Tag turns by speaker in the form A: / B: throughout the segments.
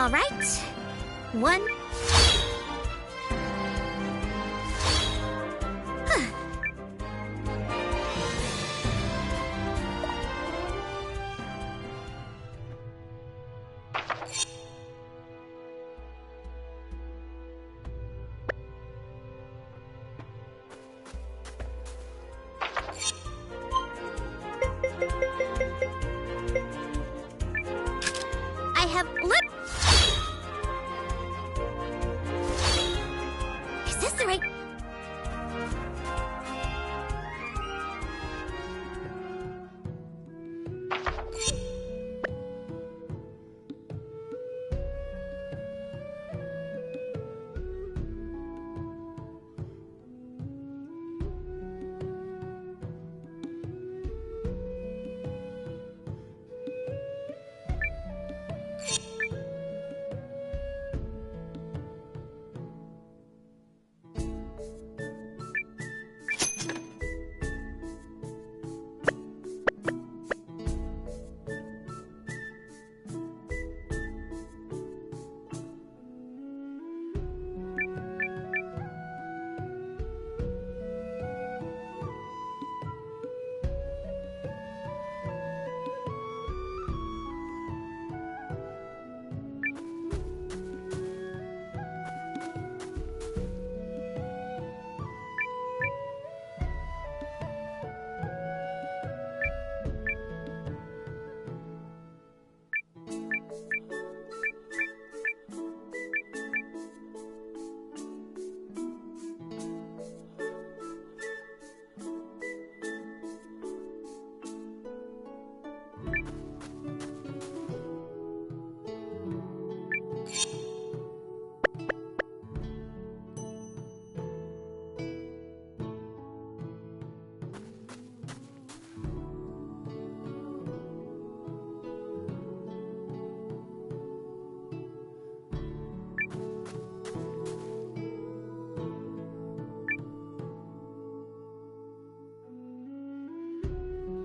A: All right. One. I have lip. Is this the right?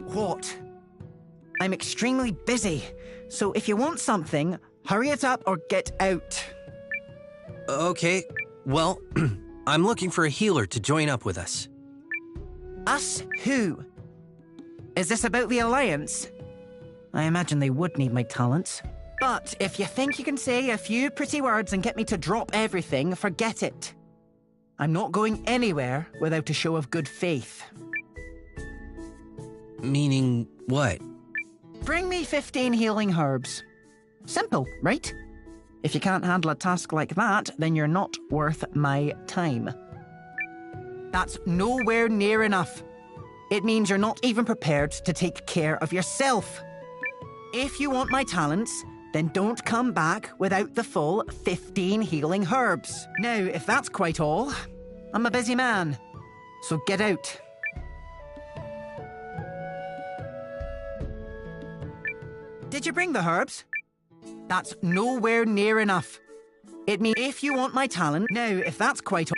B: What? I'm extremely busy, so if you want something, hurry it up or get out.
C: Okay, well, I'm looking for a healer to join up with us.
B: Us who? Is this about the Alliance? I imagine they would need my talents. But if you think you can say a few pretty words and get me to drop everything, forget it. I'm not going anywhere without a show of good faith.
C: Meaning what?
B: Bring me 15 healing herbs. Simple, right? If you can't handle a task like that, then you're not worth my time. That's nowhere near enough. It means you're not even prepared to take care of yourself. If you want my talents, then don't come back without the full 15 healing herbs. Now, if that's quite all, I'm a busy man, so get out. Did you bring the herbs? That's nowhere near enough. It means if you want my talent, now, if that's quite all.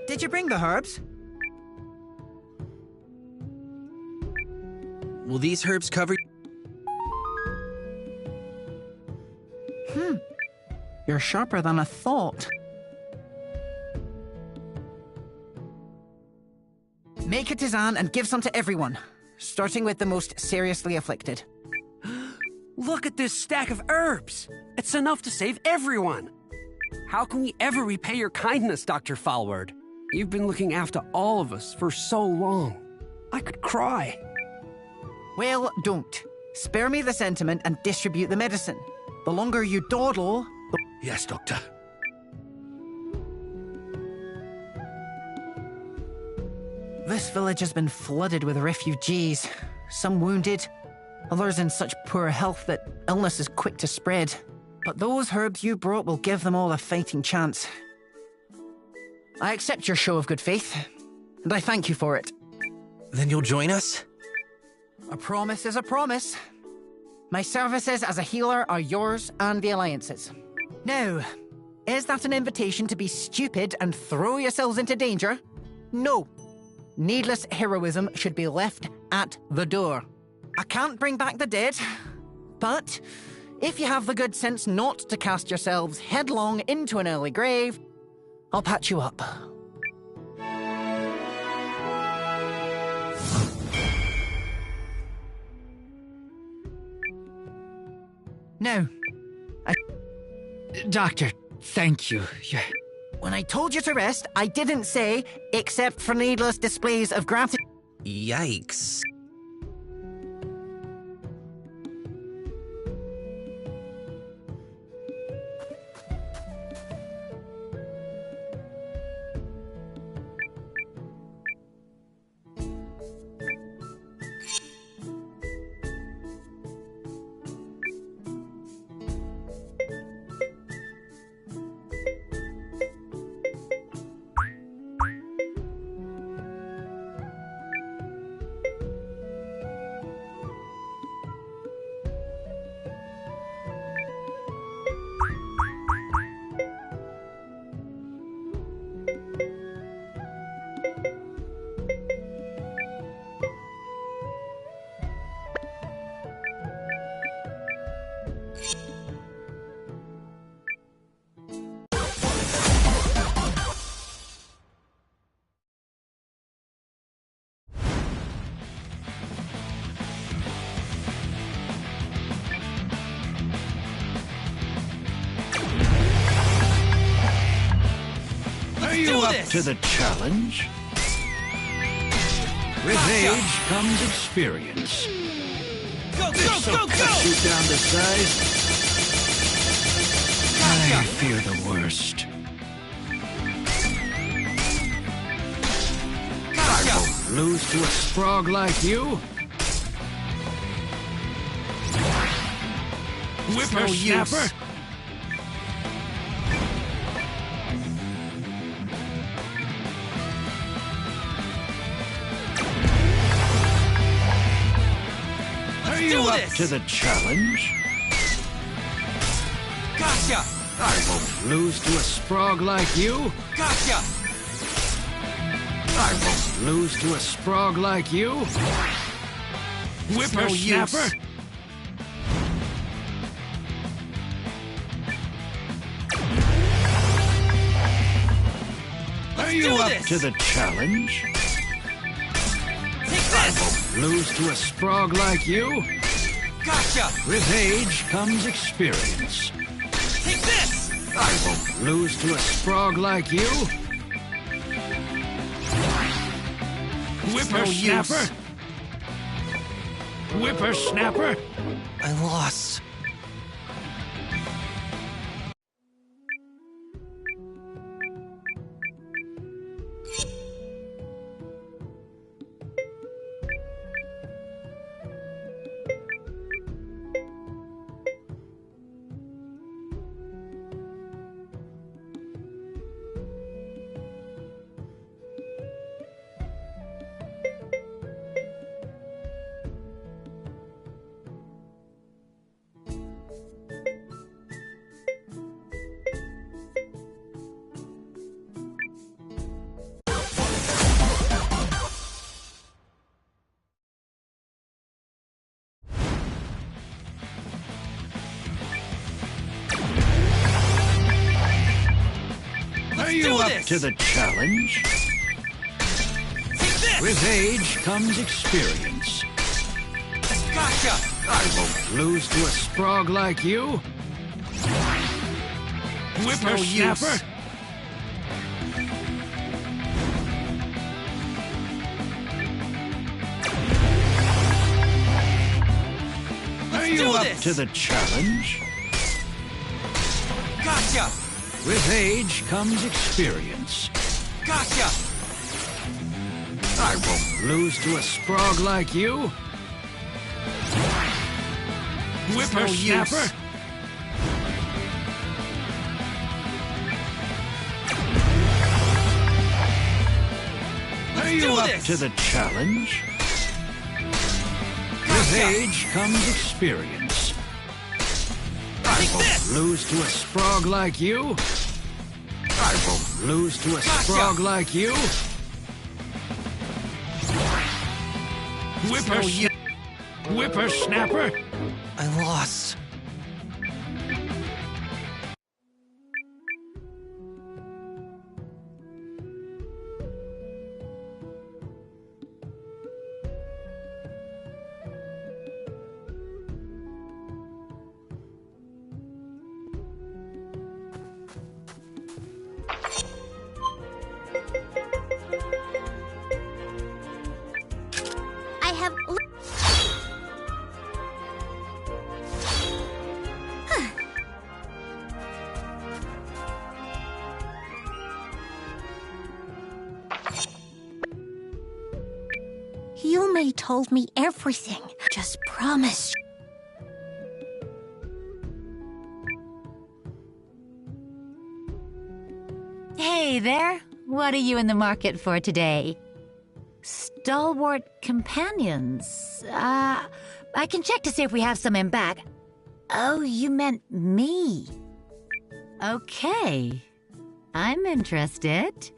B: Did you bring the herbs?
C: Will these herbs cover?
B: You're sharper than I thought. Make a tisane and give some to everyone, starting with the most seriously afflicted.
D: Look at this stack of herbs. It's enough to save everyone. How can we ever repay your kindness, Dr. Falward? You've been looking after all of us for so long. I could cry.
B: Well, don't. Spare me the sentiment and distribute the medicine. The longer you dawdle...
E: Yes, Doctor.
B: This village has been flooded with refugees. Some wounded, others in such poor health that illness is quick to spread. But those herbs you brought will give them all a fighting chance. I accept your show of good faith, and I thank you for it.
C: Then you'll join us?
B: A promise is a promise. My services as a healer are yours and the Alliance's. Now, is that an invitation to be stupid and throw yourselves into danger? No. Needless heroism should be left at the door. I can't bring back the dead, but if you have the good sense not to cast yourselves headlong into an early grave, I'll patch you up. Now,
E: Doctor, thank you.
B: when I told you to rest, I didn't say, except for needless displays of gratitude.
C: Yikes.
E: Are you up to the challenge? With age comes experience.
D: Go,
E: This'll cut you down to size. I fear the worst. I won't lose to a sprog like you. Whippersnapper. Are you up to the challenge?
D: Gotcha!
E: I won't lose to a sprog like you.
D: Gotcha!
E: I won't lose to a sprog like you. Whippersnapper. Are you up to the challenge?
D: Take
E: I
D: this!
E: won't lose to a sprog like you.
D: Gotcha!
E: With age comes experience.
D: Take this!
E: I won't lose to a sprog like you. Whippersnapper. Whippersnapper.
C: I lost.
E: Are you up to the challenge?
D: Take this!
E: With age comes experience.
D: Gotcha!
E: I won't lose to a sprog like you. Whippersnapper. Are you
D: do
E: up
D: this!
E: to the challenge?
D: Gotcha!
E: With age comes experience.
D: Gotcha!
E: I won't lose to a sprog like you. Whippersnapper. Are you up to the challenge? With age comes experience. I won't lose to a sprog like you. I won't lose to a sprog like you. Whippersnapper.
C: I lost.
A: I have Yume told me everything. Just promise.
F: Hey there! What are you in the market for today? Stalwart companions. I can check to see if we have some in back. Oh, you meant me. Okay. I'm interested.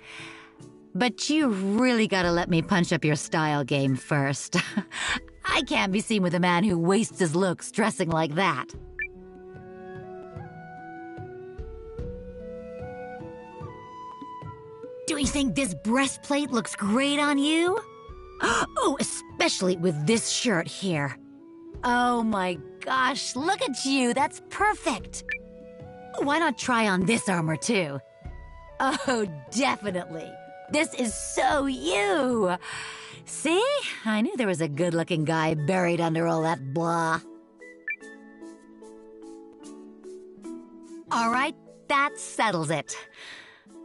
F: But you really gotta let me punch up your style game first. I can't be seen with a man who wastes his looks dressing like that. Do you think this breastplate looks great on you? Oh, especially with this shirt here. Oh my gosh, look at you, that's perfect. Why not try on this armor too? Oh, definitely. This is so you. See? I knew there was a good-looking guy buried under all that blah. All right, that settles it.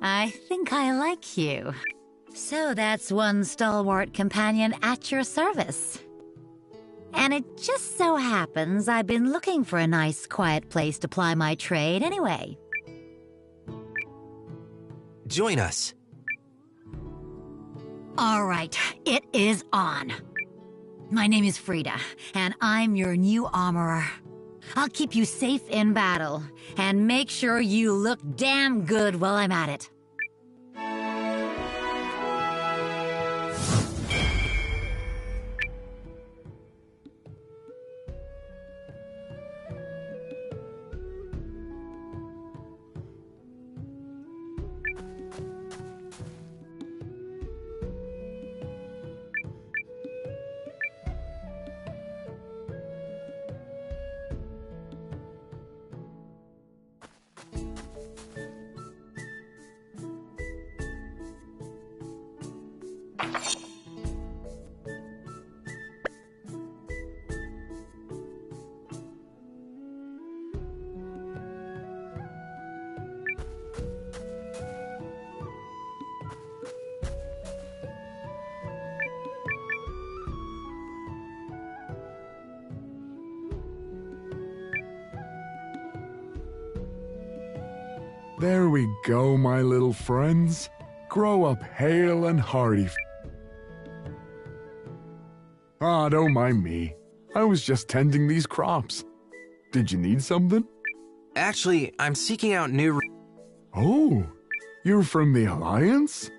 F: I think I like you. So that's one stalwart companion at your service. And it just so happens I've been looking for a nice, quiet place to ply my trade anyway.
C: Join us.
F: All right, it is on. My name is Frida, and I'm your new armorer. I'll keep you safe in battle, and make sure you look damn good while I'm at it.
G: There we go, my little friends. Grow up hale and hearty. Ah, don't mind me. I was just tending these crops. Did you need something?
C: Actually, I'm seeking out new...
G: Oh, you're from the Alliance?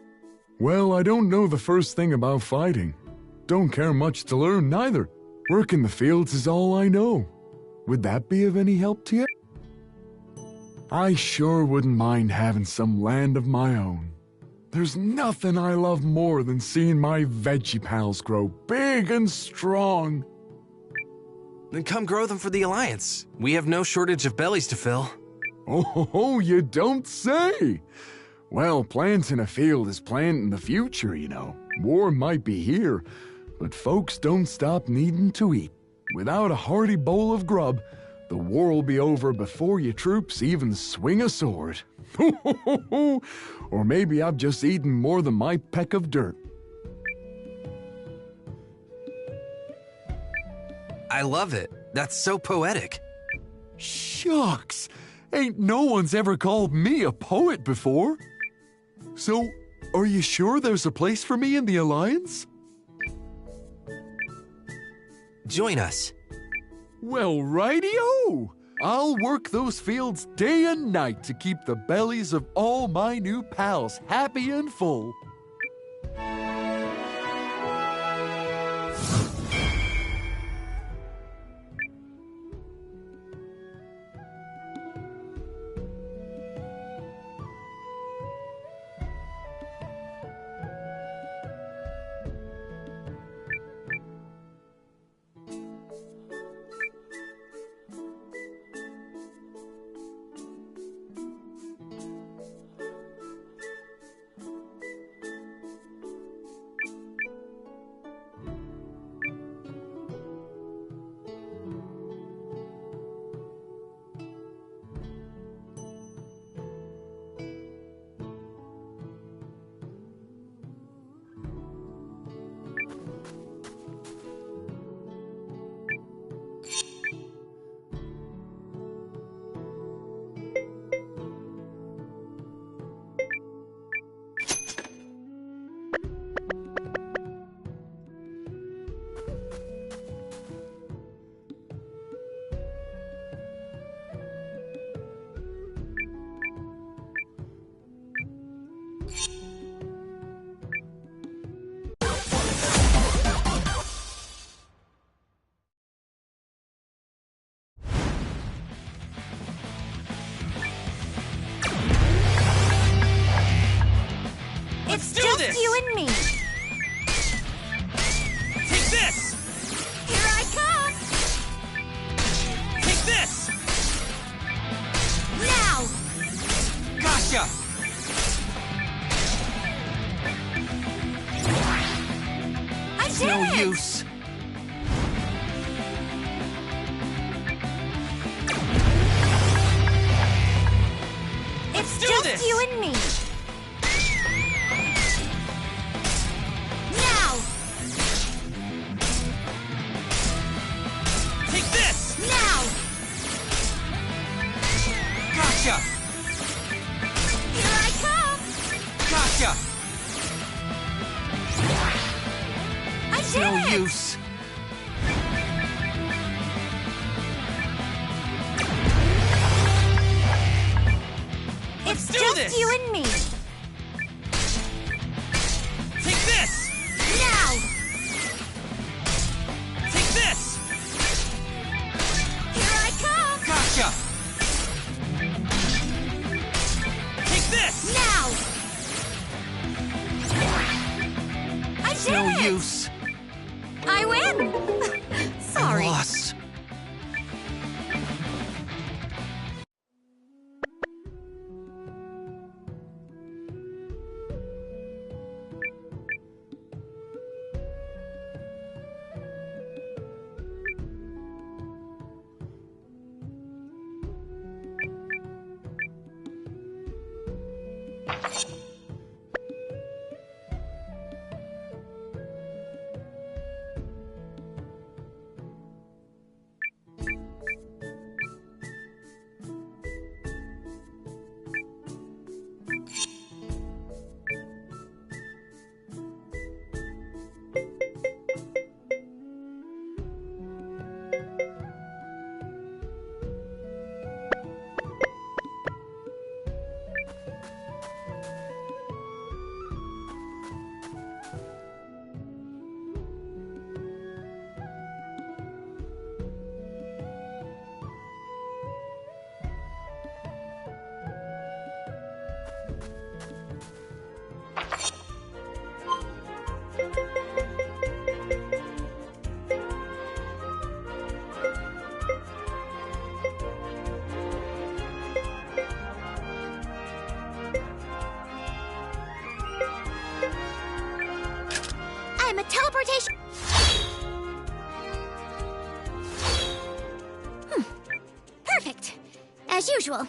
G: Well, I don't know the first thing about fighting. Don't care much to learn, neither. Work in the fields is all I know. Would that be of any help to you? I sure wouldn't mind having some land of my own. There's nothing I love more than seeing my veggie pals grow big and strong.
C: Then come grow them for the Alliance. We have no shortage of bellies to fill.
G: Oh, you don't say! Well, planting a field is planting the future, you know. War might be here, but folks don't stop needing to eat. Without a hearty bowl of grub, the war will be over before your troops even swing a sword. Or maybe I've just eaten more than my peck of dirt.
C: I love it. That's so poetic.
G: Shucks! Ain't no one's ever called me a poet before. So, are you sure there's a place for me in the Alliance?
C: Join us.
G: Well, righty-o! I'll work those fields day and night to keep the bellies of all my new pals happy and full.
A: It's just you and me.
D: Take this!
A: Here I come.
D: Take this!
A: Now.
C: Gotcha!
A: I did
C: No
A: it.
C: use.
A: It's
D: do
A: just
D: this.
A: you and me. Now.
D: Take this!
A: Now.
C: Gotcha!
A: Here I come.
C: Gotcha!
A: I did
C: No
A: it.
C: use.
A: It's
D: do
A: just
D: this.
A: you and me.
D: Take this!
A: Now.
D: Take this!
A: Here I come.
C: Gotcha!
D: Take this!
A: Now. I did
C: No
A: it.
C: use.
A: I win. Sorry.
C: Loss.
A: I'm a teleportation. Perfect. As usual.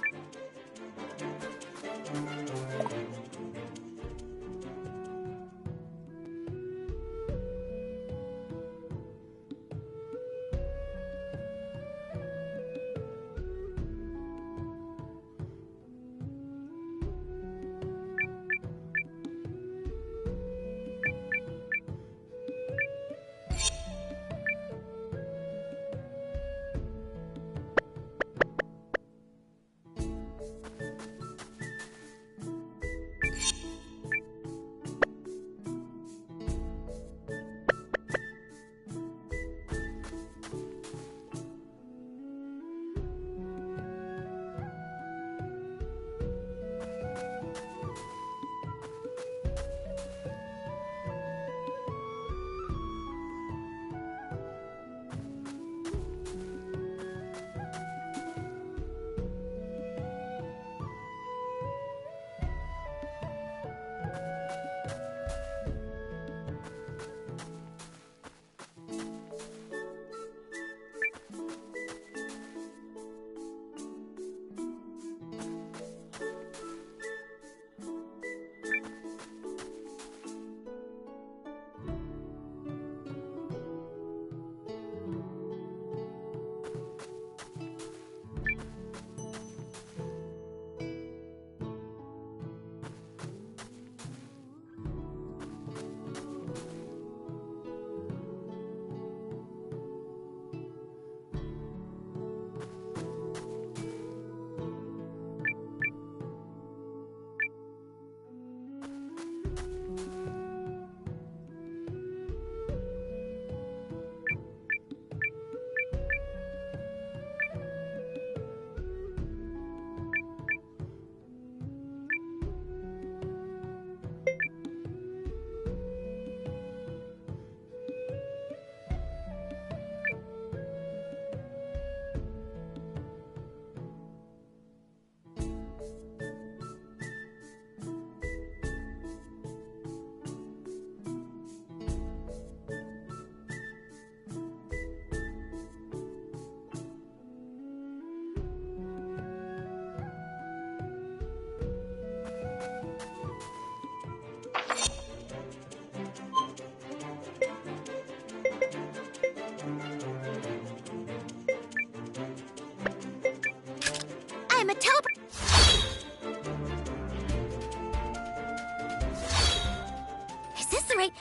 A: eviscerate...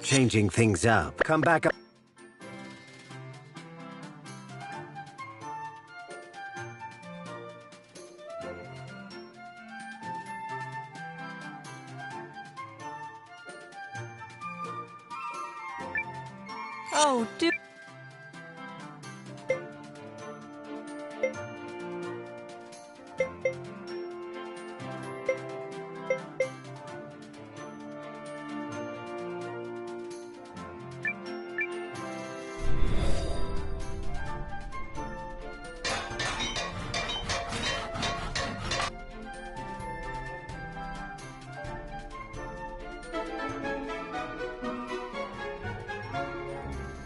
H: Changing things up. Come back up.
B: Oh, dude.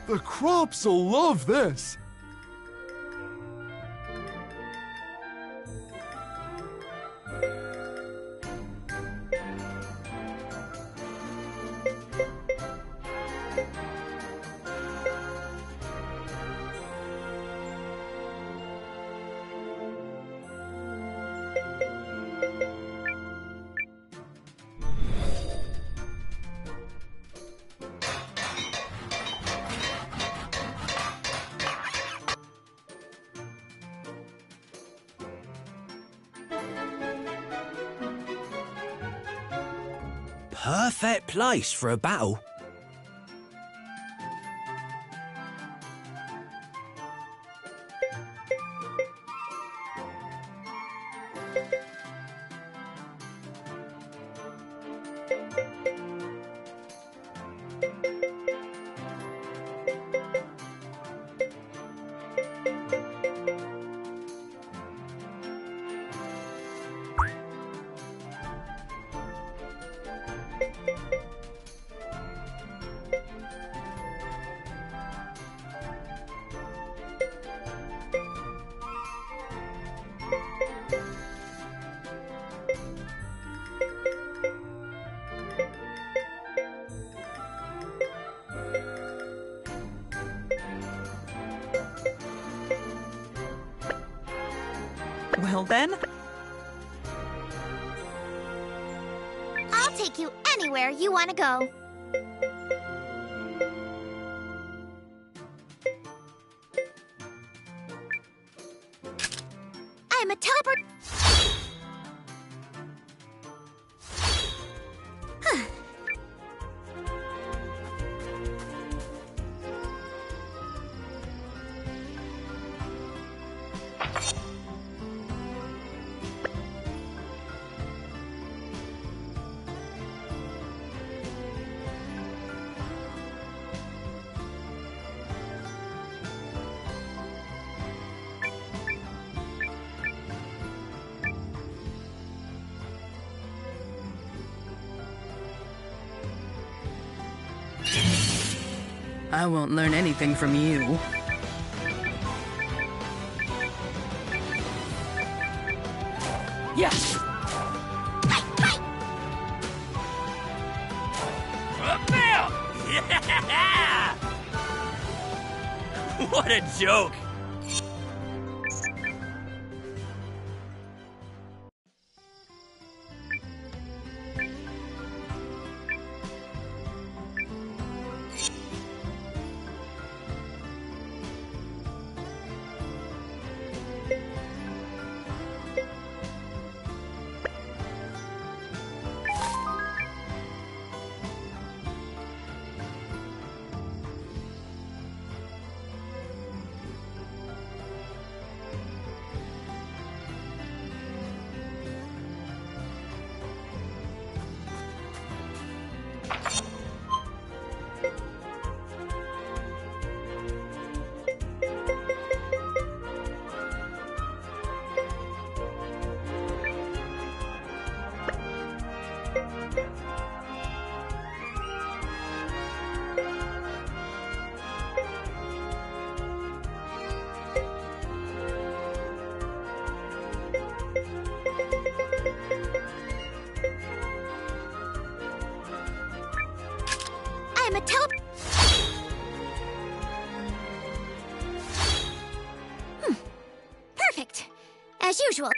G: The crops will love this.
C: Perfect place for a battle.
B: Well then,
A: I'll take you anywhere you want to go. I'm a teleport...
I: I won't learn anything from you.
D: Yes!
J: Bam! Yeah! What a joke!
A: I'm a teleport... Perfect. as usual.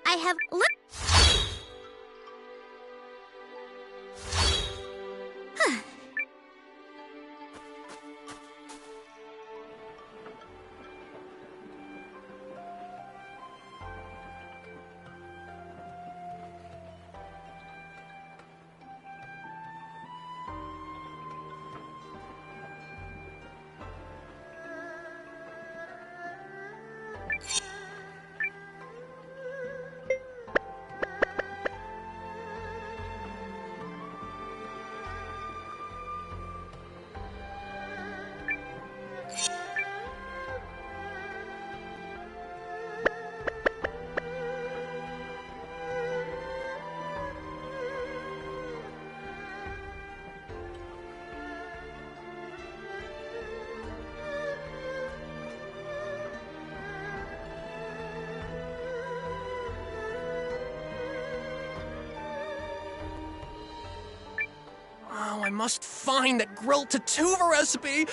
A: I have
K: must find that grilled Tatuva recipe.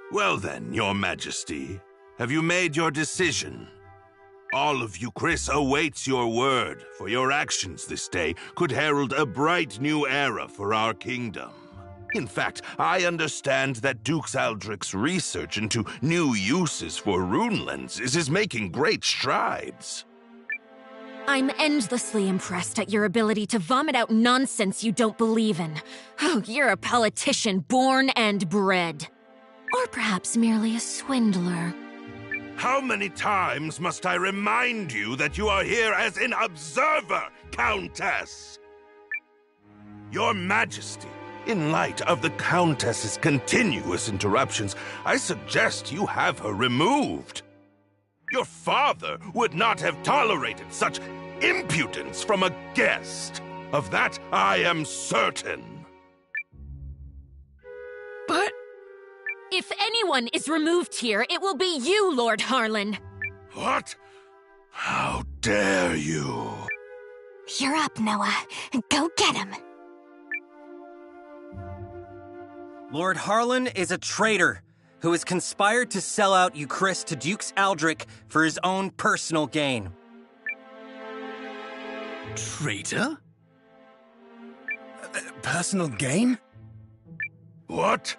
L: Well then, Your Majesty, have you made your decision? All of Euchris awaits your word, for your actions this day could herald a bright new era for our kingdom. In fact, I understand that Dux Aldrich's research into new uses for rune lenses is making great strides.
A: I'm endlessly impressed at your ability to vomit out nonsense you don't believe in. Oh, you're a politician born and bred. Or perhaps merely a swindler.
L: How many times must I remind you that you are here as an observer, Countess? Your Majesty, in light of the Countess's continuous interruptions, I suggest you have her removed. Your father would not have tolerated such impudence from a guest. Of that I am certain.
K: But...
A: if anyone is removed here, it will be you, Lord Harlan.
L: What? How dare you?
A: You're up, Noah. Go get him.
C: Lord Harlan is a traitor who has conspired to sell out Euchris to Dux Aldrich for his own personal gain.
K: Traitor? Personal gain?
L: What?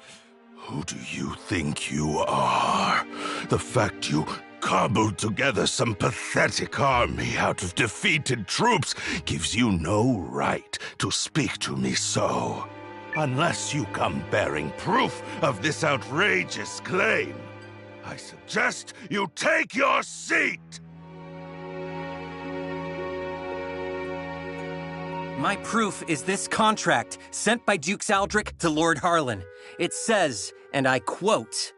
L: Who do you think you are? The fact you cobbled together some pathetic army out of defeated troops gives you no right to speak to me so. Unless you come bearing proof of this outrageous claim, I suggest you take your seat!
C: My proof is this contract sent by Dux Aldrich to Lord Harlan. It says, and I quote,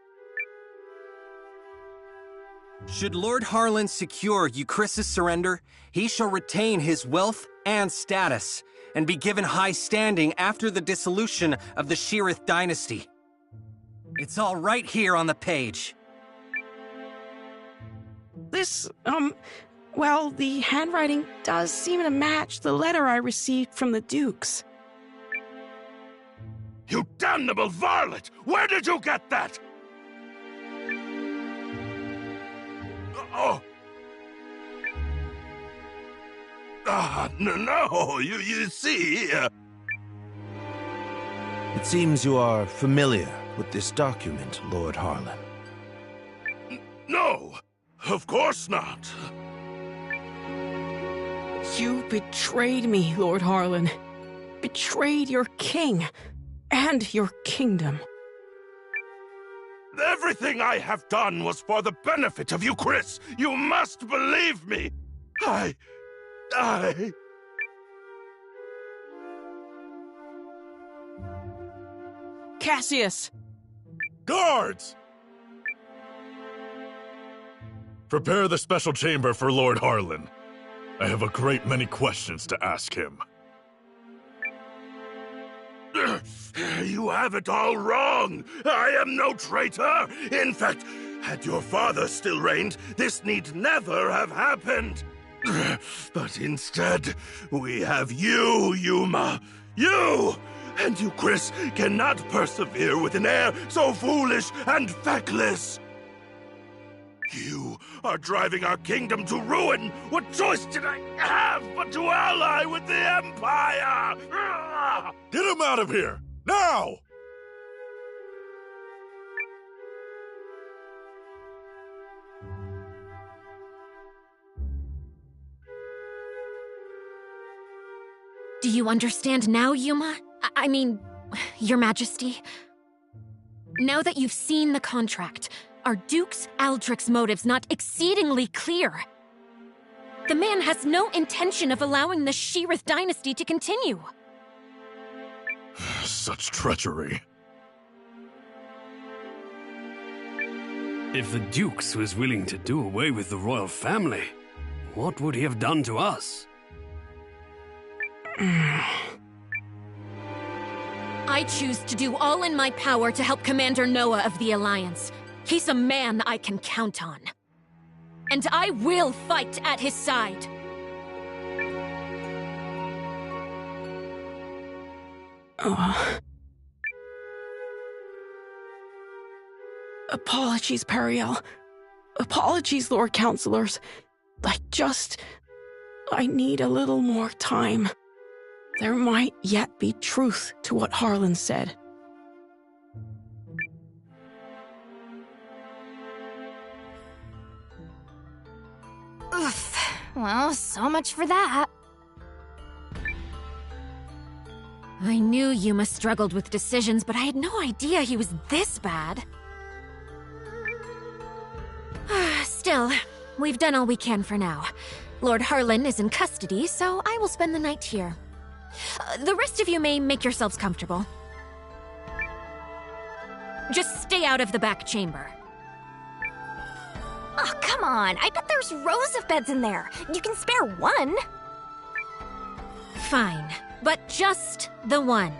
C: "Should Lord Harlan secure Euchris' surrender, he shall retain his wealth and status, and be given high standing after the dissolution of the Sheerith dynasty." It's all right here on the page.
M: This, well, the handwriting does seem to match the letter I received from the Dukes.
L: You damnable varlet! Where did you get that? Oh! No, you see...
N: It seems you are familiar with this document, Lord Harlan.
L: No, of course not.
M: You betrayed me, Lord Harlan. Betrayed your king and your kingdom.
L: Everything I have done was for the benefit of Euchris. You must believe me.
M: Cassius!
O: Guards! Prepare the special chamber for Lord Harlan. I have a great many questions to ask him.
L: You have it all wrong. I am no traitor. In fact, had your father still reigned, this need never have happened. But instead, we have you, Yuma. You! And Euchris cannot persevere with an heir so foolish and feckless. You are driving our kingdom to ruin. What choice did I have but to ally with the Empire?
O: Get him out of here! Now!
A: Do you understand now, Yuma? I mean, Your Majesty? Now that you've seen the contract, are Duke's Aldrich's motives not exceedingly clear? The man has no intention of allowing the Sheerith dynasty to continue.
O: Such treachery.
D: If the Dukes was willing to do away with the royal family, what would he have done to us?
A: I choose to do all in my power to help Commander Noah of the Alliance. He's a man I can count on. And I will fight at his side.
M: Apologies, Periel. Apologies, Lord Counselors. I need a little more time. There might yet be truth to what Harlan said.
P: Oof. Well, so much for that.
A: I knew Yuma struggled with decisions, but I had no idea he was this bad. Still, we've done all we can for now. Lord Harlan is in custody, so I will spend the night here. The rest of you may make yourselves comfortable. Just stay out of the back chamber.
P: Oh, come on. I bet there's rows of beds in there. You can spare one.
A: Fine, but just the one.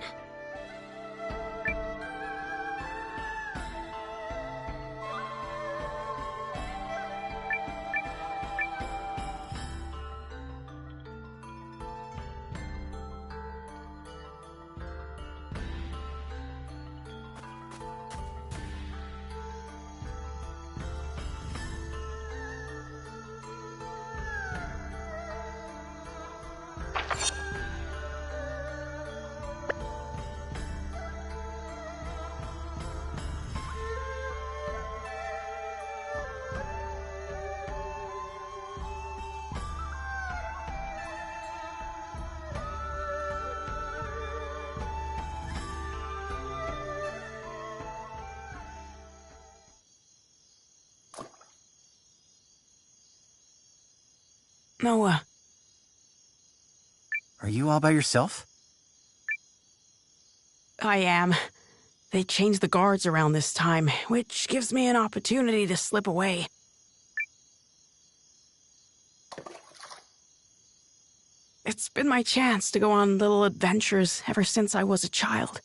M: Noah.
C: Are you all by yourself?
M: I am. They changed the guards around this time, which gives me an opportunity to slip away. It's been my chance to go on little adventures ever since I was a child.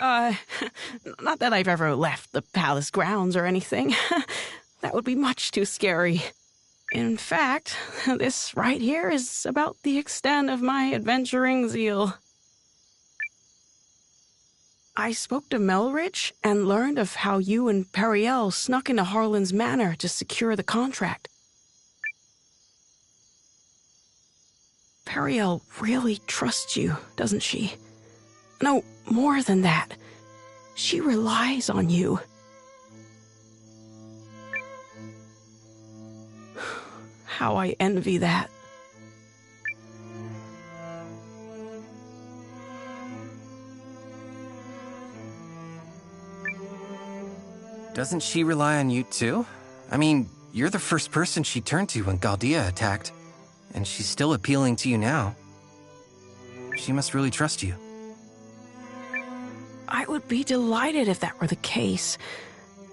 M: Not that I've ever left the palace grounds or anything. That would be much too scary. In fact, this right here is about the extent of my adventuring zeal. I spoke to Melridge and learned of how you and Periel snuck into Harlan's manor to secure the contract. Periel really trusts you, doesn't she? No, more than that. She relies on you. How I envy that.
C: Doesn't she rely on you too? I mean, you're the first person she turned to when Galdea attacked, and she's still appealing to you now. She must really trust you.
M: I would be delighted if that were the case.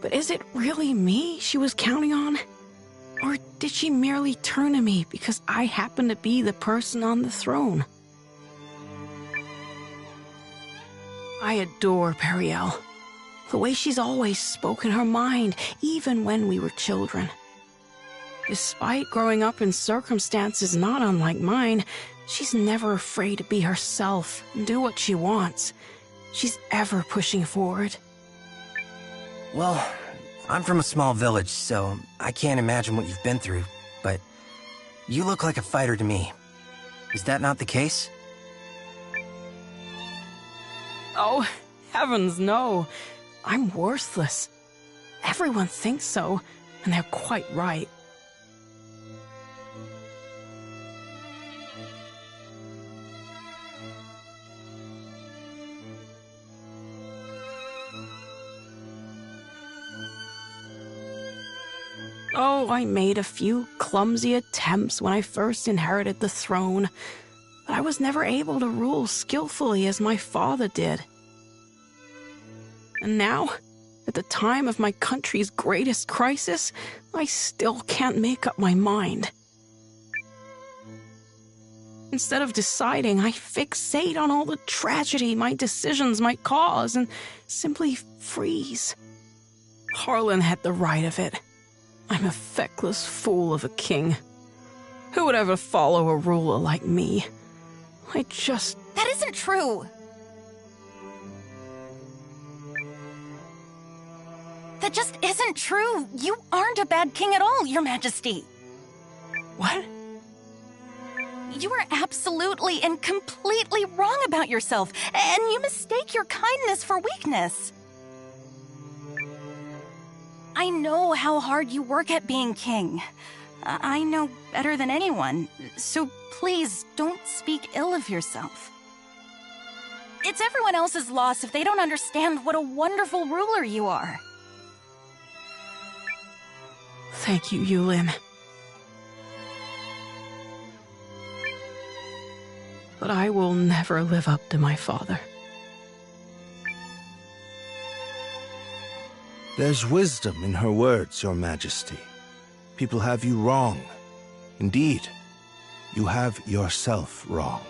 M: But is it really me she was counting on? Or did she merely turn to me because I happen to be the person on the throne? I adore Periel. The way she's always spoken her mind, even when we were children. Despite growing up in circumstances not unlike mine, she's never afraid to be herself and do what she wants. She's ever pushing forward.
C: Well, I'm from a small village, so I can't imagine what you've been through, but you look like a fighter to me. Is that not the case?
M: Oh, heavens no. I'm worthless. Everyone thinks so, and they're quite right. Oh, I made a few clumsy attempts when I first inherited the throne, but I was never able to rule skillfully as my father did. And now, at the time of my country's greatest crisis, I still can't make up my mind. Instead of deciding, I fixate on all the tragedy my decisions might cause and simply freeze. Harlan had the right of it. I'm a feckless fool of a king. Who would ever follow a ruler like me?
P: That isn't true! That just isn't true! You aren't a bad king at all, Your Majesty!
M: What?
P: You are absolutely and completely wrong about yourself, and you mistake your kindness for weakness. I know how hard you work at being king. I know better than anyone, so please don't speak ill of yourself. It's everyone else's loss if they don't understand what a wonderful ruler you are.
M: Thank you, Eiyuden. But I will never live up to my father.
N: There's wisdom in her words, Your Majesty. People have you wrong. Indeed, you have yourself wrong.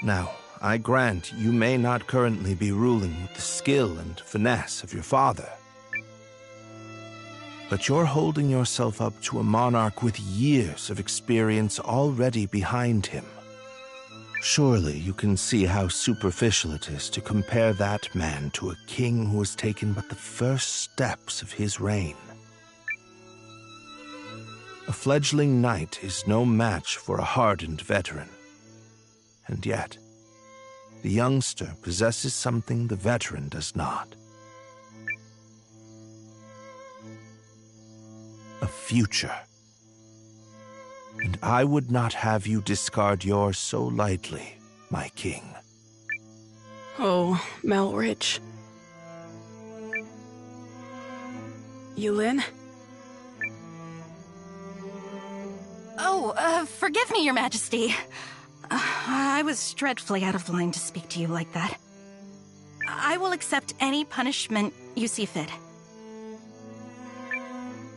N: Now, I grant you may not currently be ruling with the skill and finesse of your father. But you're holding yourself up to a monarch with years of experience already behind him. Surely you can see how superficial it is to compare that man to a king who has taken but the first steps of his reign. A fledgling knight is no match for a hardened veteran. And yet, the youngster possesses something the veteran does not. A future. And I would not have you discard yours so lightly, my king.
M: Oh, Melrich. Eiyuden?
P: Oh, forgive me, Your Majesty. I was dreadfully out of line to speak to you like that. I will accept any punishment you see fit.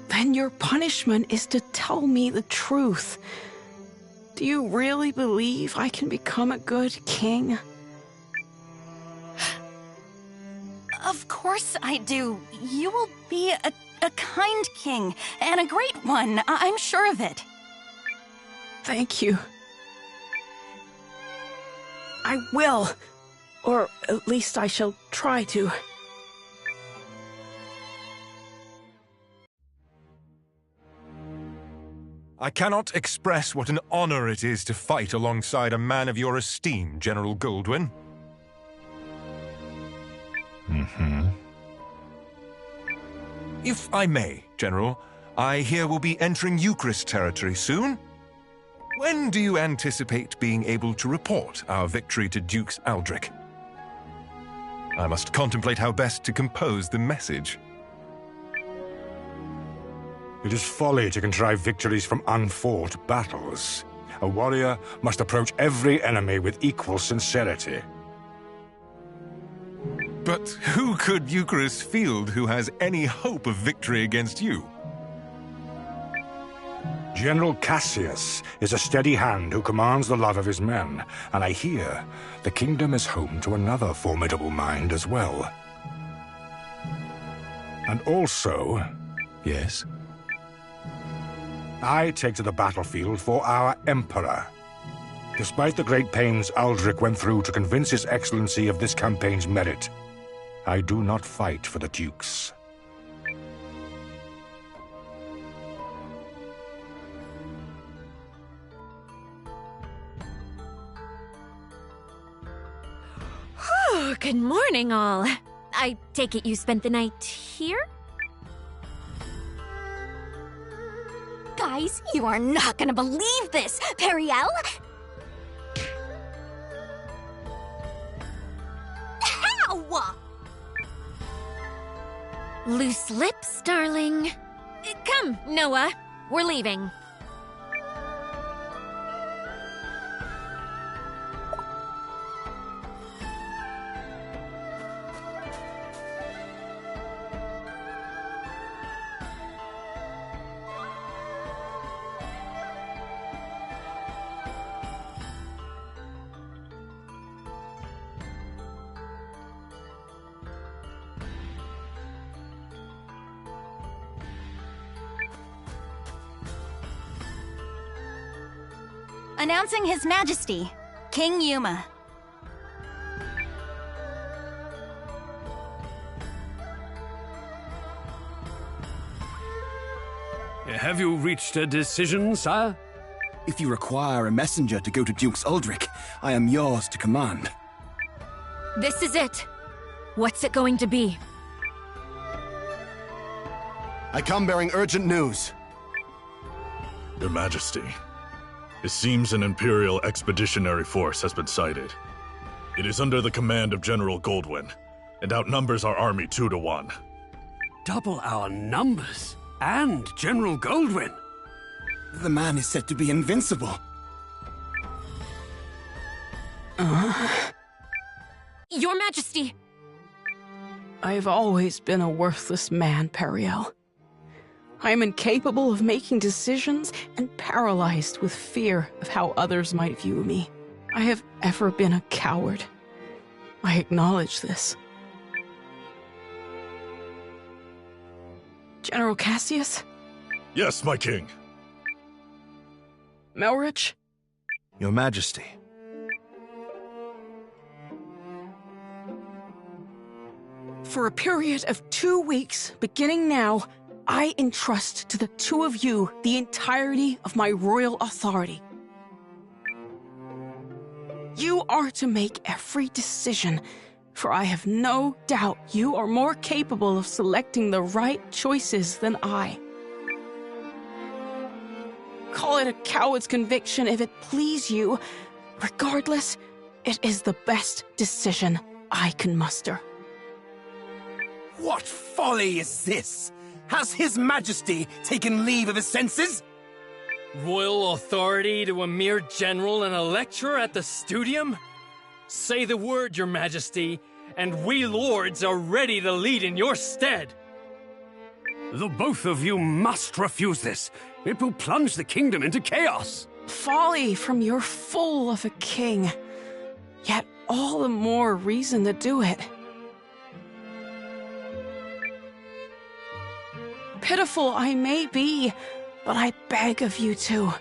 M: Then your punishment is to tell me the truth. Do you really believe I can become a good king?
P: Of course I do. You will be a kind king, and a great one. I'm sure of it.
M: Thank you. I will. Or at least I shall try to.
Q: I cannot express what an honor it is to fight alongside a man of your esteem, General Goldwyn. If I may, General, I hear we'll be entering Eucharist territory soon. When do you anticipate being able to report our victory to Dukes Aldrich? I must contemplate how best to compose the message.
R: It is folly to contrive victories from unfought battles. A warrior must approach every enemy with equal sincerity.
Q: But who could Eucharist field who has any hope of victory against you?
R: General Cassius is a steady hand who commands the love of his men, and I hear the kingdom is home to another formidable mind as well. And also...
Q: Yes?
R: I take to the battlefield for our Emperor. Despite the great pains Aldrich went through to convince His Excellency of this campaign's merit, I do not fight for the Dukes.
A: Oh, good morning, all. I take it you spent the night here?
P: Guys, you are not gonna believe this! Periel? How?
A: Loose lips, darling. Come, Noah. We're leaving.
P: Announcing His Majesty, King Yuma.
D: Have you reached a decision, sire?
K: If you require a messenger to go to Duke's Uldric, I am yours to command.
A: This is it. What's it going to be?
K: I come bearing urgent news.
O: Your Majesty, it seems an Imperial Expeditionary Force has been sighted. It is under the command of General Goldwyn, and outnumbers our army 2 to 1.
D: Double our numbers? And General Goldwyn?
K: The man is said to be invincible.
A: Your Majesty!
M: I've always been a worthless man, Periel. I am incapable of making decisions and paralyzed with fear of how others might view me. I have ever been a coward. I acknowledge this. General Cassius?
O: Yes, my king.
M: Melrich?
N: Your Majesty.
M: For a period of 2 weeks, beginning now, I entrust to the two of you the entirety of my royal authority. You are to make every decision, for I have no doubt you are more capable of selecting the right choices than I. Call it a coward's conviction if it please you. Regardless, it is the best decision I can muster.
K: What folly is this? Has His Majesty taken leave of his senses?
J: Royal authority to a mere general and a lecturer at the studium? Say the word, Your Majesty, and we lords are ready to lead in your stead.
D: The both of you must refuse this. It will plunge the kingdom into chaos.
M: Folly from your fool of a king. Yet all the more reason to do it. Pitiful I may be, but I beg of you to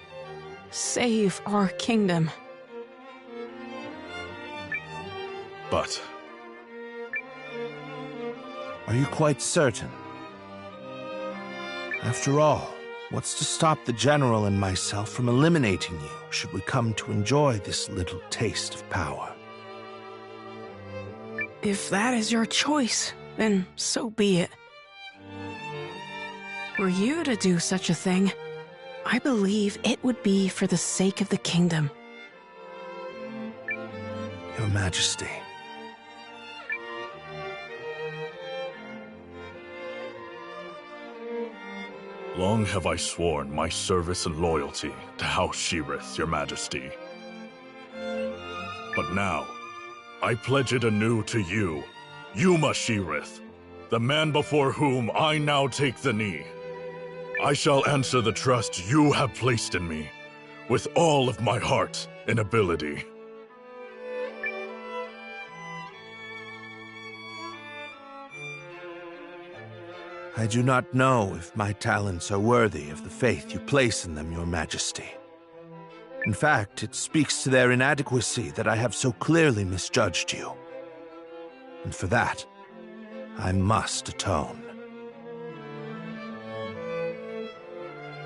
M: save our kingdom.
O: But...
N: Are you quite certain? After all, what's to stop the General and myself from eliminating you, should we come to enjoy this little taste of power?
M: If that is your choice, then so be it. Were you to do such a thing, I believe it would be for the sake of the kingdom.
N: Your Majesty.
O: Long have I sworn my service and loyalty to House Sheerith, Your Majesty. But now, I pledge it anew to you, Yuma Sheerith, the man before whom I now take the knee. I shall answer the trust you have placed in me, with all of my heart and ability.
N: I do not know if my talents are worthy of the faith you place in them, Your Majesty. In fact, it speaks to their inadequacy that I have so clearly misjudged you. And for that, I must atone.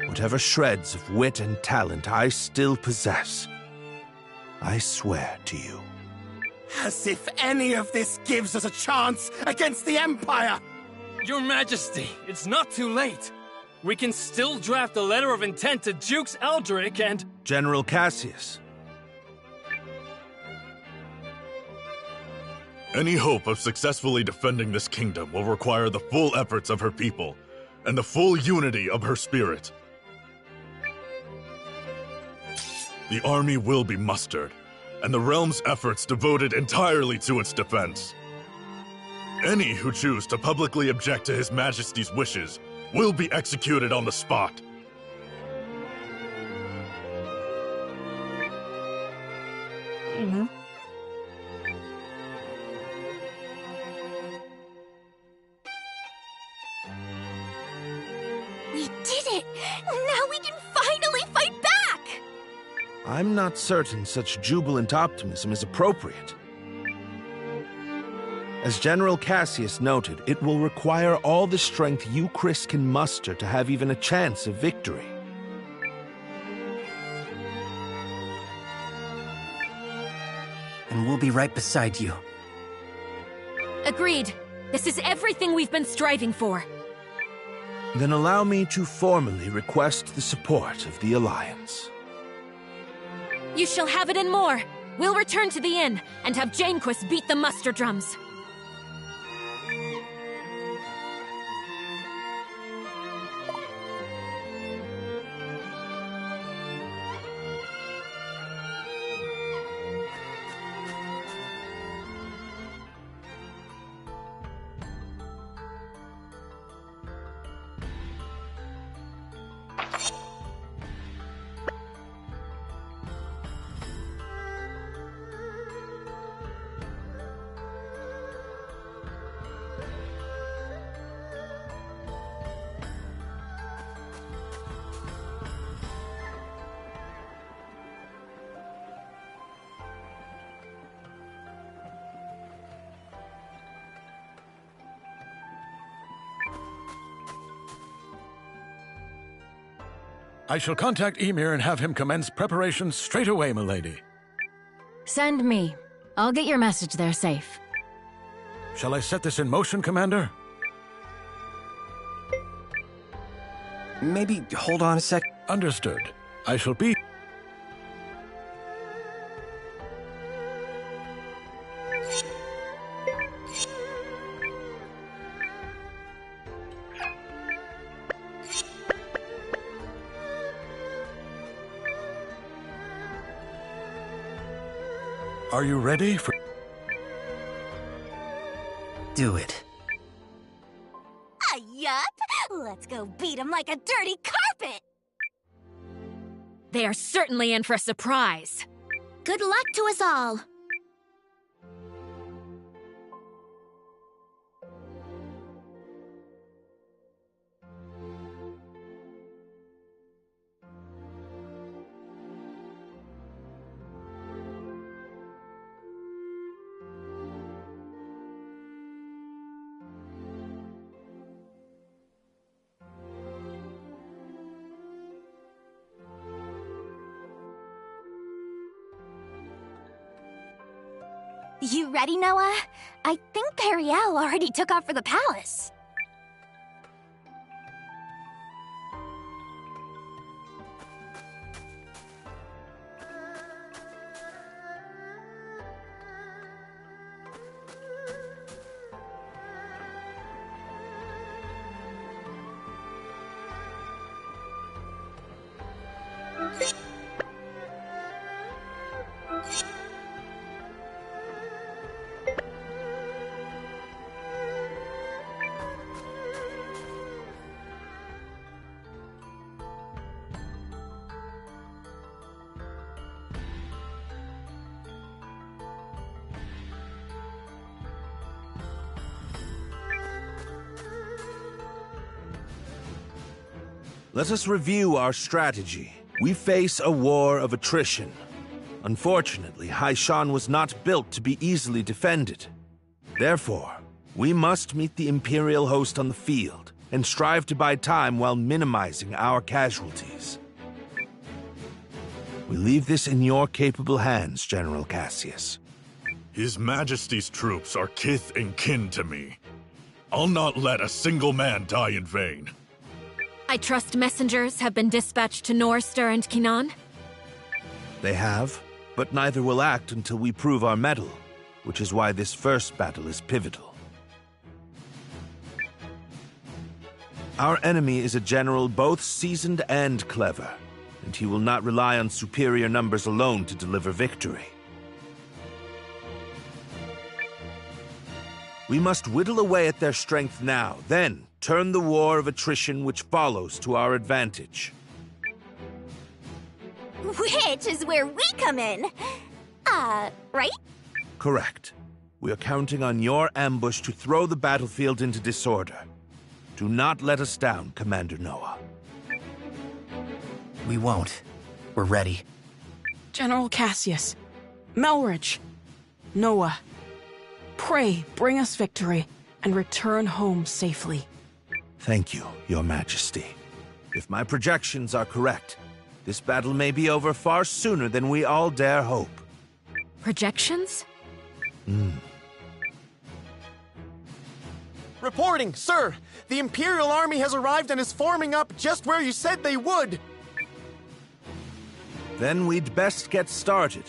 N: Whatever shreds of wit and talent I still possess, I swear to you.
K: As if any of this gives us a chance against the Empire!
J: Your Majesty, it's not too late. We can still draft a letter of intent to Dukes Eldrick and...
N: General Cassius.
O: Any hope of successfully defending this kingdom will require the full efforts of her people. and the full unity of her spirit. The army will be mustered, and the realm's efforts devoted entirely to its defense. Any who choose to publicly object to His Majesty's wishes will be executed on the spot.
A: We did it! Now we can finally fight back!
N: I'm not certain such jubilant optimism is appropriate. As General Cassius noted, it will require all the strength you, Chris, can muster to have even a chance of victory.
C: And we'll be right beside you.
A: Agreed. This is everything we've been striving for.
N: Then allow me to formally request the support of the Alliance.
A: You shall have it and more. We'll return to the inn and have Janequist beat the muster drums.
S: I shall contact Emir and have him commence preparations straight away, milady.
F: Send me. I'll get your message there safe.
S: Shall I set this in motion, Commander?
C: Maybe hold on a sec.
S: Understood. I shall be... Are you ready for...
C: Do it.
A: Yup! Let's go beat him like a dirty carpet! They are certainly in for a surprise. Good luck to us all. You ready, Noah? I think Periel already took off for the palace.
N: Let us review our strategy. We face a war of attrition. Unfortunately, Haishan was not built to be easily defended. Therefore, we must meet the Imperial host on the field and strive to buy time while minimizing our casualties. We leave this in your capable hands, General Cassius.
O: His Majesty's troops are kith and kin to me. I'll not let a single man die in vain.
A: I trust messengers have been dispatched to Norster and Kinan?
N: They have, but neither will act until we prove our mettle, which is why this first battle is pivotal. Our enemy is a general both seasoned and clever, and he will not rely on superior numbers alone to deliver victory. We must whittle away at their strength now, then turn the war of attrition which follows to our advantage.
T: Which is where we come in. Right?
N: Correct. We are counting on your ambush to throw the battlefield into disorder. Do not let us down, Commander Noah.
C: We won't. We're ready.
M: General Cassius, Melridge, Noah, pray bring us victory and return home safely.
N: Thank you, Your Majesty. If my projections are correct, this battle may be over far sooner than we all dare hope.
A: Projections?
U: Reporting, sir! The Imperial Army has arrived and is forming up just where you said they would!
N: Then we'd best get started.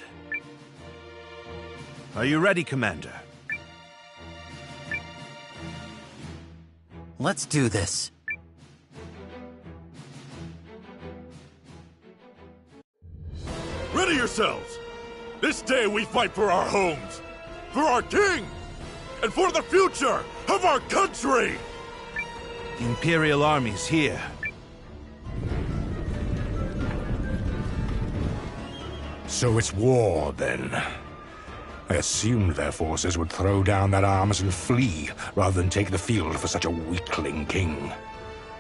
N: Are you ready, Commander?
C: Let's do this.
O: Ready yourselves! This day we fight for our homes, for our king, and for the future of our country!
N: The Imperial Army's here.
R: So it's war, then. I assumed their forces would throw down their arms and flee, rather than take the field for such a weakling king.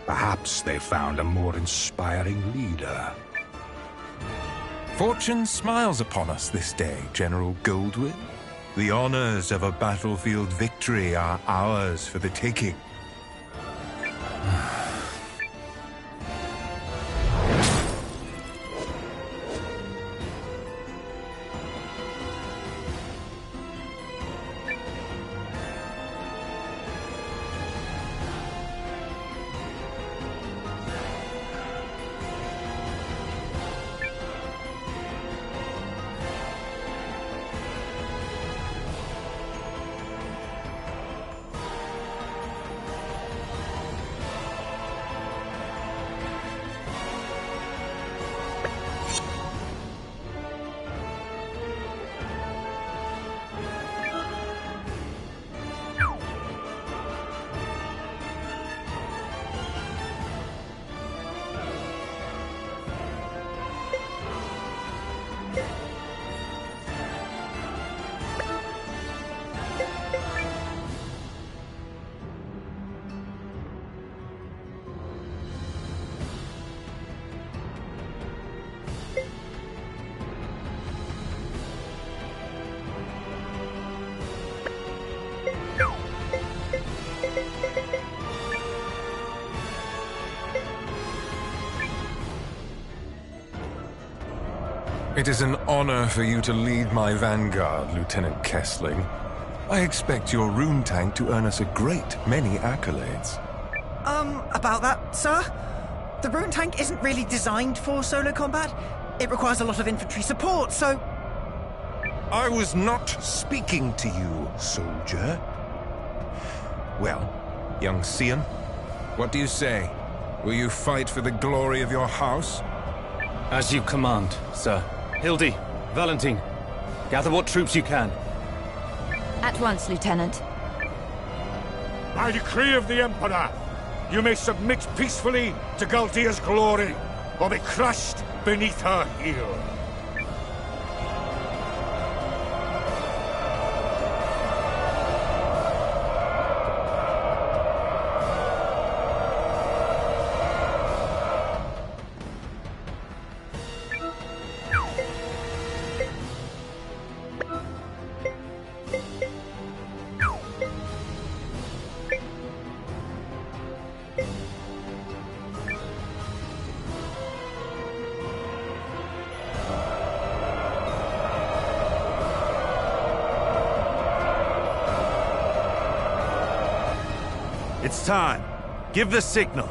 R: Perhaps they found a more inspiring leader.
Q: Fortune smiles upon us this day, General Goldwyn. The honors of a battlefield victory are ours for the taking. It is an honor for you to lead my vanguard, Lieutenant Kessling. I expect your rune tank to earn us a great many accolades.
B: About that, sir? The rune tank isn't really designed for solo combat. It requires a lot of infantry support, so...
Q: I was not speaking to you, soldier. Well, young Cian, what do you say? Will you fight for the glory of your house?
V: As you command, sir. Hildy, Valentine, gather what troops you can.
W: At once, Lieutenant.
R: By decree of the Emperor, you may submit peacefully to Galdia's glory, or be crushed beneath her heel.
N: It's time. Give the signal.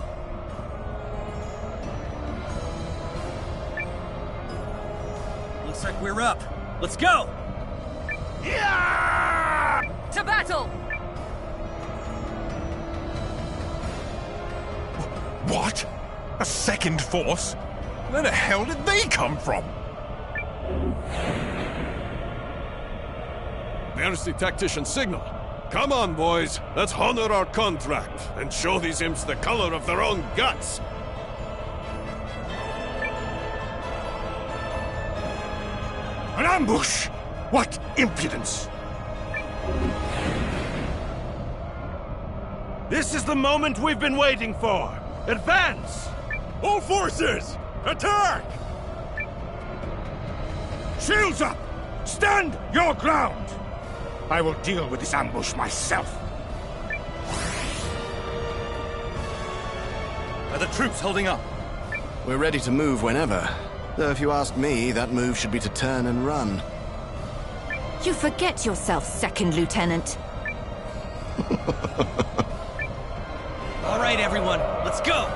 C: Looks like we're up. Let's go!
V: Yeah!
W: To battle!
Q: What? A second force? Where the hell did they come from?
E: Majesty Tactician signal. Come on, boys. Let's honor our contract and show these imps the color of their own guts.
L: An ambush! What impudence! This is the moment we've been waiting for! Advance!
E: All forces! Attack!
L: Shields up! Stand your ground! I will deal with this ambush myself.
V: Are the troops holding up?
G: We're ready to move whenever. Though if you ask me, that move should be to turn and run.
W: You forget yourself, Second Lieutenant.
C: All right, everyone, let's go!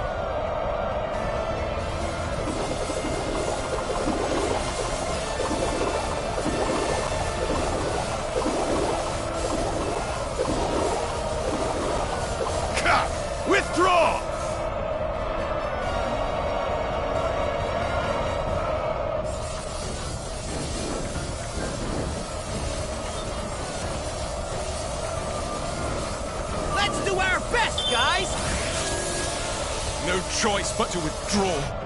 L: Withdraw!
C: Let's do our best, guys!
Q: No choice but to withdraw.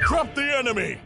E: Drop the enemy!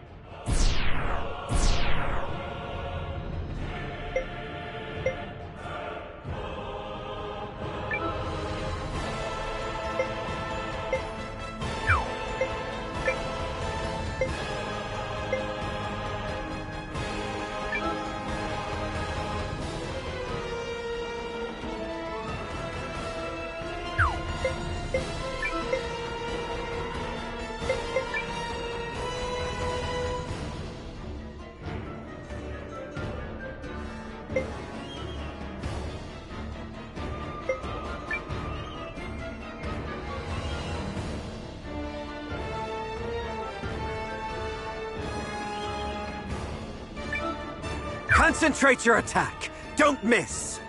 C: Concentrate your attack! Don't miss!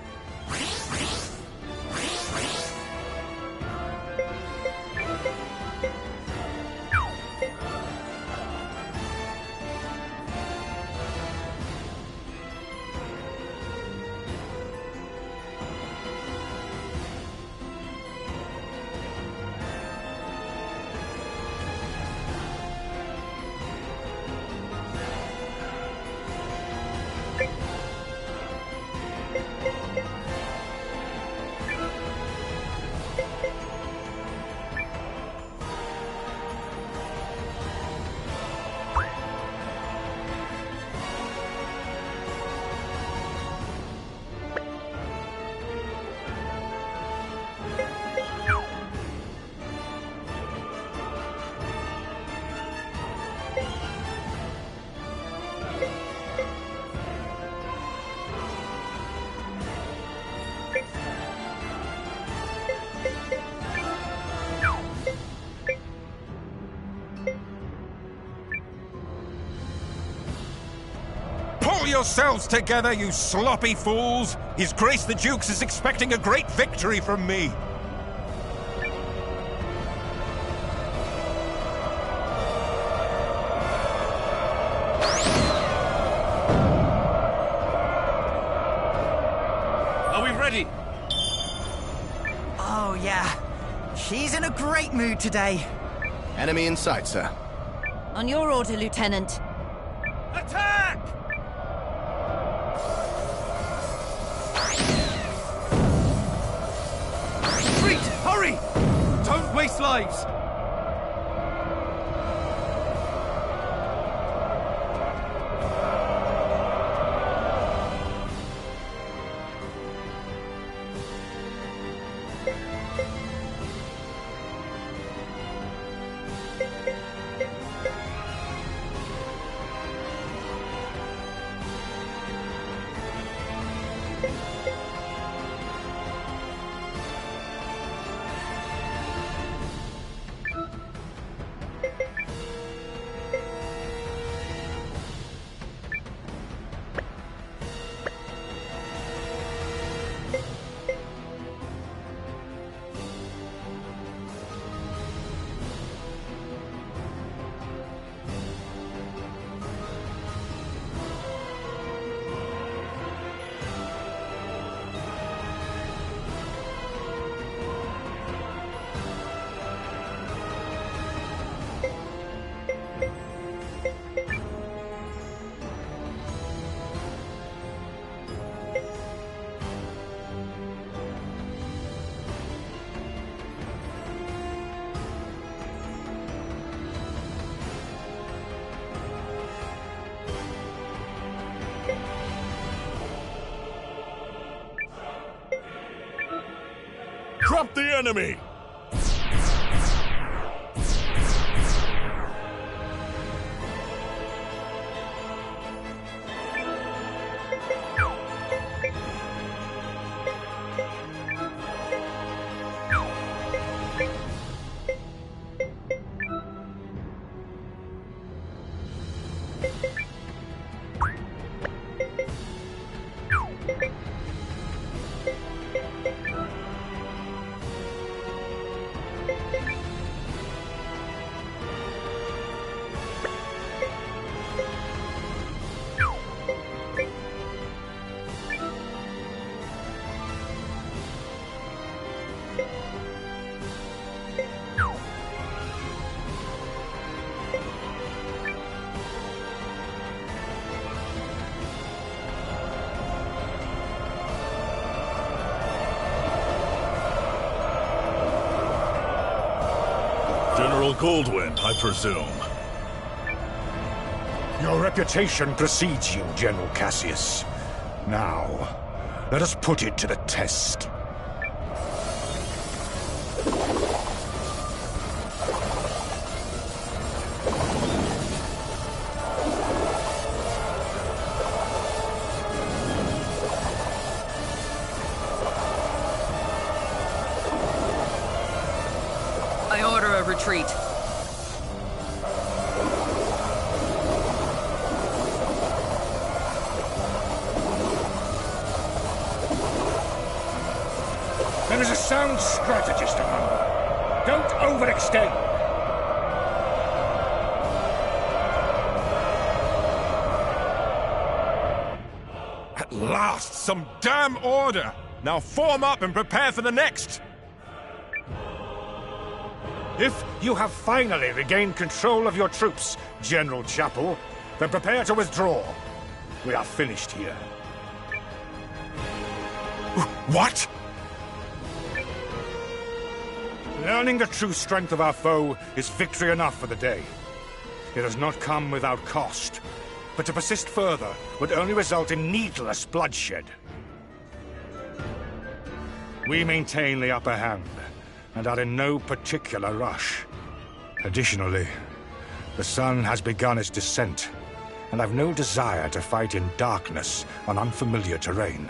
Q: Pull yourselves together, you sloppy fools! His Grace the Duke is expecting a great victory from me!
C: Are we ready?
B: Oh, yeah. She's in a great mood today.
G: Enemy in sight, sir.
W: On your order, Lieutenant.
L: Attack!
C: Retreat! Hurry! Don't waste lives!
O: Drop the enemy! General Goldwyn, I presume.
R: Your reputation precedes you, General Cassius. Now, let us put it to the test.
H: I order a retreat.
R: There is a sound strategist among them. Don't overextend.
Q: At last, some damn order! Now form up and prepare for the next!
R: If you have finally regained control of your troops, General Chapel, then prepare to withdraw. We are finished here.
Q: What?
R: Learning the true strength of our foe is victory enough for the day. It has not come without cost, but to persist further would only result in needless bloodshed. We maintain the upper hand, and are in no particular rush. Additionally, the sun has begun its descent, and I've no desire to fight in darkness on unfamiliar terrain.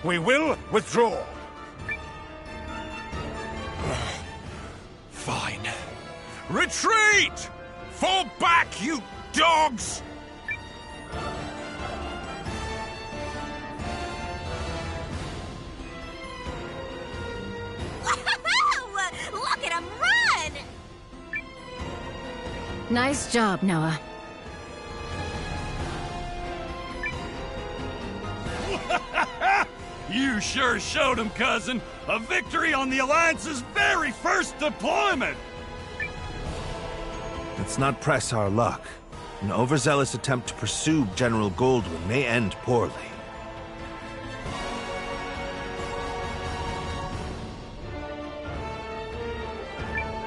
R: We will withdraw!
Q: Fine. Retreat! Fall back, you dogs!
T: Look at him run!
A: Nice job, Noah.
I: You sure showed him, cousin. A victory on the Alliance's very first deployment!
N: Let's not press our luck. An overzealous attempt to pursue General Goldwyn may end poorly.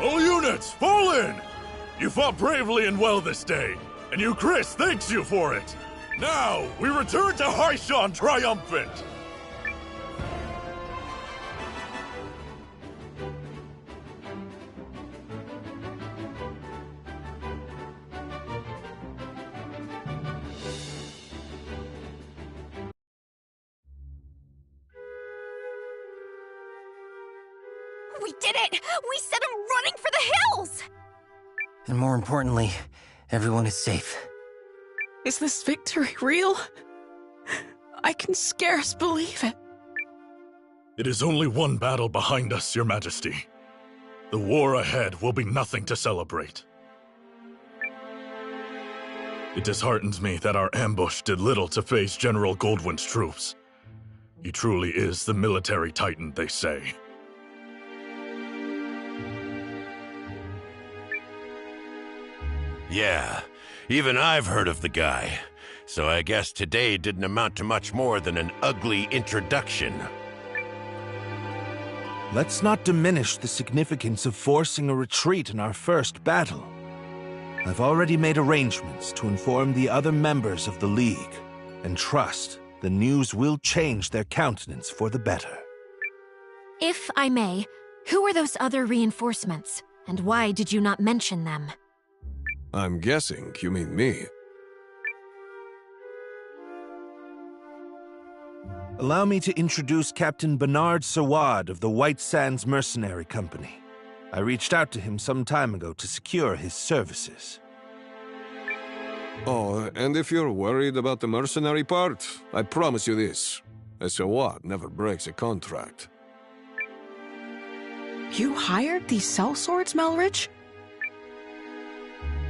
O: All units, fall in! You fought bravely and well this day, and you, Chris, thanks you for it. Now, we return to Haishan triumphant!
T: We did it! We sent him running for the hills!
C: And more importantly, everyone is safe.
M: Is this victory real? I can scarce believe it.
O: It is only one battle behind us, Your Majesty. The war ahead will be nothing to celebrate. It disheartens me that our ambush did little to phase General Goldwyn's troops. He truly is the military titan, they say.
P: Yeah, even I've heard of the guy. So I guess today didn't amount to much more than an ugly introduction.
N: Let's not diminish the significance of forcing a retreat in our first battle. I've already made arrangements to inform the other members of the League, and trust the news will change their countenance for the better.
A: If I may, Who are those other reinforcements, and why did you not mention them?
E: I'm guessing you mean me.
N: Allow me to introduce Captain Bernard Sawad of the White Sands Mercenary Company. I reached out to him some time ago to secure his services.
E: Oh, and if you're worried about the mercenary part, I promise you this. A Sawad never breaks a contract.
M: You hired these sellswords, Melridge?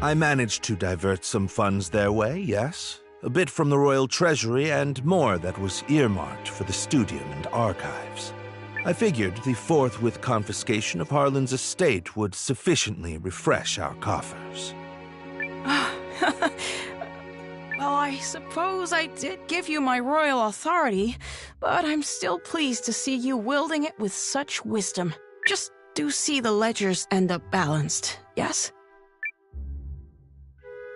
N: I managed to divert some funds their way, yes. A bit from the royal treasury and more that was earmarked for the studium and archives. I figured the forthwith confiscation of Harlan's estate would sufficiently refresh our coffers.
M: Well, I suppose I did give you my royal authority, but I'm still pleased to see you wielding it with such wisdom. Just do see the ledgers end up balanced, yes?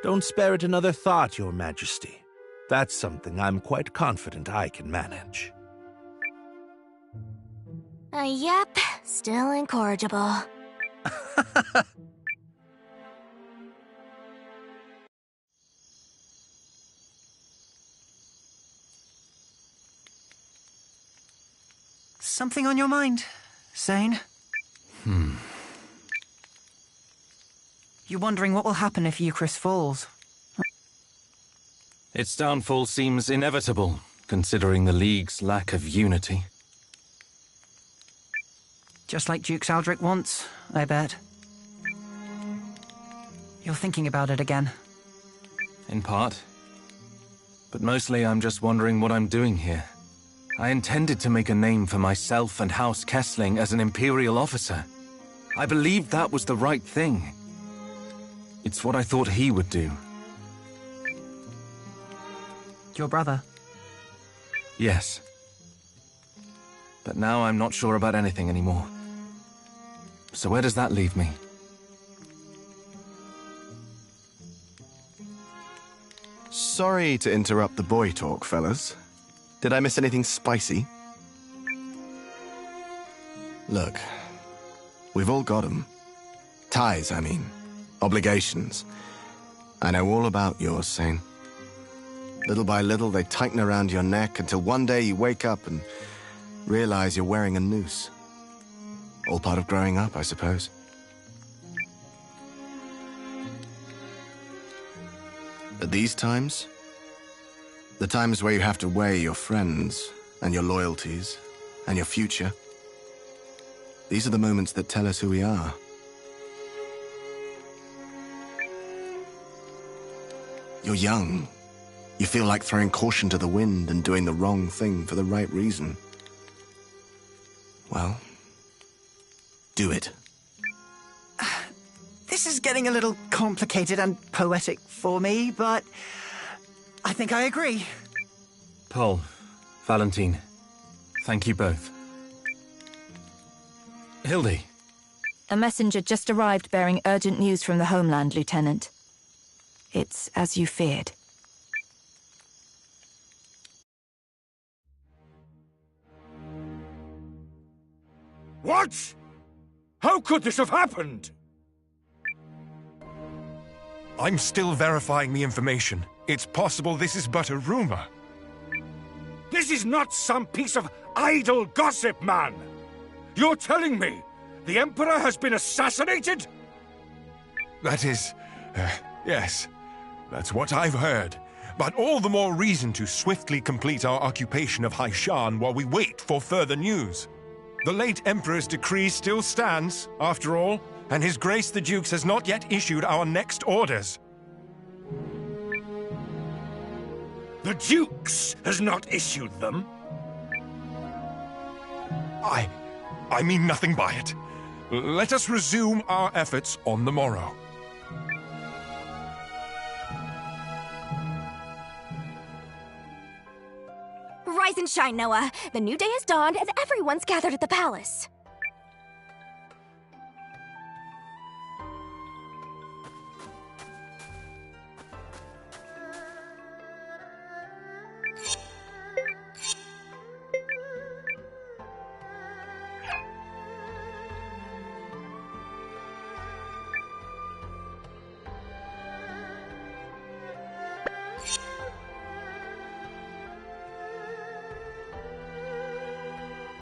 N: Don't spare it another thought, Your Majesty. That's something I'm quite confident I can manage.
T: Yep, still incorrigible.
B: Something on your mind, Sane? You're wondering what will happen if Eucharist falls?
V: Its downfall seems inevitable, considering the League's lack of unity.
B: Just like Duke Saldric once, I bet. You're thinking about it again.
V: In part. But mostly I'm just wondering what I'm doing here. I intended to make a name for myself and House Kessling as an Imperial officer. I believed that was the right thing. It's what I thought he would do.
B: Your brother?
V: Yes. But now I'm not sure about anything anymore. So where does that leave me?
G: Sorry to interrupt the boy talk, fellas. Did I miss anything spicy? Look, we've all got 'em. Ties, I mean. Obligations. I know all about yours, Sane. Little by little, they tighten around your neck until one day you wake up and realize you're wearing a noose. All part of growing up, I suppose. At these times, the times where you have to weigh your friends and your loyalties and your future, these are the moments that tell us who we are. You're young. You feel like throwing caution to the wind and doing the wrong thing for the right reason. Well, do it.
B: This is getting a little complicated and poetic for me, but I think I agree.
V: Paul, Valentine, thank you both. Hildy.
W: A messenger just arrived bearing urgent news from the homeland, Lieutenant. It's as you feared.
L: What? How could this have happened?
Q: I'm still verifying the information. It's possible this is but a rumor.
L: This is not some piece of idle gossip, man! You're telling me the Emperor has been assassinated?
Q: That is... yes. That's what I've heard. But all the more reason to swiftly complete our occupation of Haishan while we wait for further news. The late Emperor's decree still stands, after all, and His Grace the Dukes has not yet issued our next orders.
L: The Dukes has not issued them?
Q: I mean nothing by it. Let us resume our efforts on the morrow.
T: Rise and shine, Noah. The new day has dawned and everyone's gathered at the palace.